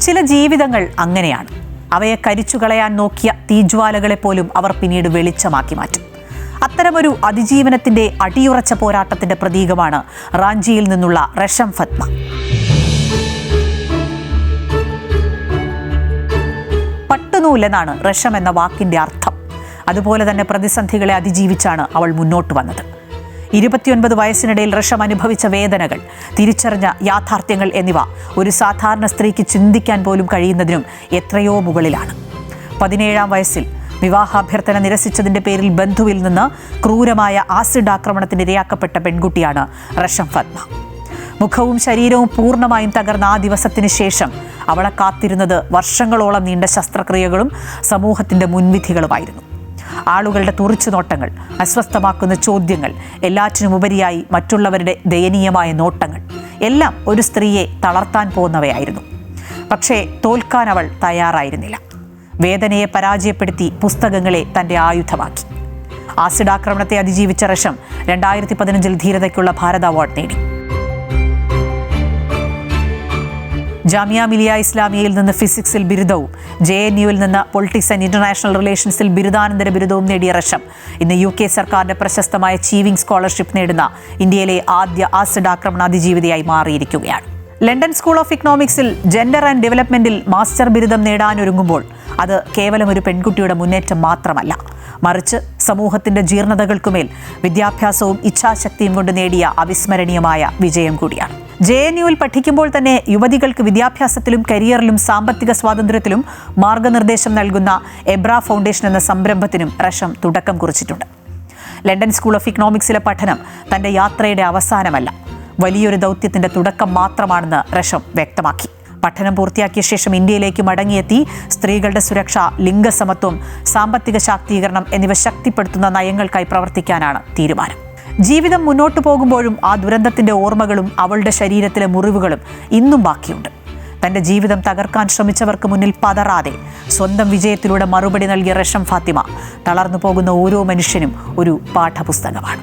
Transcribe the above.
ചില ജീവിതങ്ങൾ അങ്ങനെയാണ്. അവയെ കരിച്ചുകളയാൻ നോക്കിയ തീജ്വാലകളെപ്പോലും അവർ പിന്നീട് വെളിച്ചമാക്കി മാറ്റും. അത്തരമൊരു അതിജീവനത്തിന്റെ അടിയുറച്ച പോരാട്ടത്തിന്റെ പ്രതീകമാണ് റാഞ്ചിയിൽ നിന്നുള്ള റെഷം ഫത്മ. പട്ടുനൂലെന്നാണ് റെഷം എന്ന വാക്കിന്റെ അർത്ഥം. അതുപോലെ തന്നെ പ്രതിസന്ധികളെ അതിജീവിച്ചാണ് അവൾ മുന്നോട്ട് വന്നത്. 29 വയസ്സിനിടയിൽ റെഷം അനുഭവിച്ച വേദനകൾ, തിരിച്ചറിഞ്ഞ യാഥാർത്ഥ്യങ്ങൾ എന്നിവ ഒരു സാധാരണ സ്ത്രീക്ക് ചിന്തിക്കാൻ പോലും കഴിയുന്നതിനും എത്രയോ മുകളിലാണ്. 17-ാം വയസ്സിൽ വിവാഹാഭ്യർത്ഥന നിരസിച്ചതിന്റെ പേരിൽ ബന്ധുവിൽ നിന്ന് ക്രൂരമായ ആസിഡ് ആക്രമണത്തിന് ഇരയാക്കപ്പെട്ട പെൺകുട്ടിയാണ് റെഷം ഫത്മ. മുഖവും ശരീരവും പൂർണ്ണമായും തകർന്ന ആ ദിവസത്തിന് ശേഷം അവളെ കാത്തിരുന്നത് വർഷങ്ങളോളം നീണ്ട ശസ്ത്രക്രിയകളും സമൂഹത്തിന്റെ മുൻവിധികളുമായിരുന്നു. ആളുകളുടെ തുറിച്ചുനോട്ടങ്ങൾ, അസ്വസ്ഥമാക്കുന്ന ചോദ്യങ്ങൾ, എല്ലാറ്റിനുമുപരിയായി മറ്റുള്ളവരുടെ ദയനീയമായ നോട്ടങ്ങൾ എല്ലാം ഒരു സ്ത്രീയെ തളർത്താൻ പോകുന്നവയായിരുന്നു. പക്ഷേ തോൽക്കാൻ അവൾ തയ്യാറായിരുന്നില്ല. വേദനയെ പരാജയപ്പെടുത്തി പുസ്തകങ്ങളെ തൻ്റെ ആയുധമാക്കി. ആസിഡ് ആക്രമണത്തെ അതിജീവിച്ച റെഷം 2015 ധീരതയ്ക്കുള്ള ഭാരത് അവാർഡ് നേടി. ജാമിയ മിലിയ ഇസ്ലാമിയയിൽ നിന്ന് ഫിസിക്സിൽ ബിരുദവും JNUവിൽ നിന്ന് പൊളിറ്റിക്സ് ആൻഡ് ഇന്റർനാഷണൽ റിലേഷൻസിൽ ബിരുദാനന്തര ബിരുദവും നേടിയ റെഷം ഇന്ന് UK സർക്കാരിന്റെ പ്രശസ്തമായ ചീവിംഗ് സ്കോളർഷിപ്പ് നേടുന്ന ഇന്ത്യയിലെ ആദ്യ ആസിഡ് ആക്രമണ അതിജീവിതയായി മാറിയിരിക്കുകയാണ്. ലണ്ടൻ സ്കൂൾ ഓഫ് ഇക്കണോമിക്സിൽ ജെൻഡർ ആൻഡ് ഡെവലപ്മെന്റിൽ മാസ്റ്റർ ബിരുദം നേടാനൊരുങ്ങുമ്പോൾ അത് കേവലം ഒരു പെൺകുട്ടിയുടെ മുന്നേറ്റം മാത്രമല്ല, മറിച്ച് സമൂഹത്തിന്റെ ജീർണതകൾക്കുമേൽ വിദ്യാഭ്യാസവും ഇച്ഛാശക്തിയും കൊണ്ട് നേടിയ അവിസ്മരണീയമായ വിജയം കൂടിയാണ്. JNUവിൽ പഠിക്കുമ്പോൾ തന്നെ യുവതികൾക്ക് വിദ്യാഭ്യാസത്തിലും കരിയറിലും സാമ്പത്തിക സ്വാതന്ത്ര്യത്തിലും മാർഗനിർദ്ദേശം നൽകുന്ന എബ്ര ഫൗണ്ടേഷൻ എന്ന സംരംഭത്തിനും റെഷം തുടക്കം കുറിച്ചിട്ടുണ്ട്. ലണ്ടൻ സ്കൂൾ ഓഫ് ഇക്കണോമിക്സിലെ പഠനം തന്റെ യാത്രയുടെ അവസാനമല്ല, വലിയൊരു ദൗത്യത്തിന്റെ തുടക്കം മാത്രമാണെന്ന് റെഷം വ്യക്തമാക്കി. പഠനം പൂർത്തിയാക്കിയ ശേഷം ഇന്ത്യയിലേക്ക് മടങ്ങിയെത്തി സ്ത്രീകളുടെ സുരക്ഷ, ലിംഗസമത്വം, സാമ്പത്തിക ശാക്തീകരണം എന്നിവ ശക്തിപ്പെടുത്തുന്ന നയങ്ങൾക്കായി പ്രവർത്തിക്കാനാണ് തീരുമാനം. ജീവിതം മുന്നോട്ടു പോകുമ്പോഴും ആ ദുരന്തത്തിന്റെ ഓർമ്മകളും അവളുടെ ശരീരത്തിലെ മുറിവുകളും ഇന്നും ബാക്കിയുണ്ട്. തന്റെ ജീവിതം തകർക്കാൻ ശ്രമിച്ചവർക്ക് മുന്നിൽ പതറാതെ സ്വന്തം വിജയത്തിലൂടെ മറുപടി നൽകിയ റെഷം ഫാത്തിമ തളർന്നു പോകുന്ന ഓരോ മനുഷ്യനും ഒരു പാഠപുസ്തകമാണ്.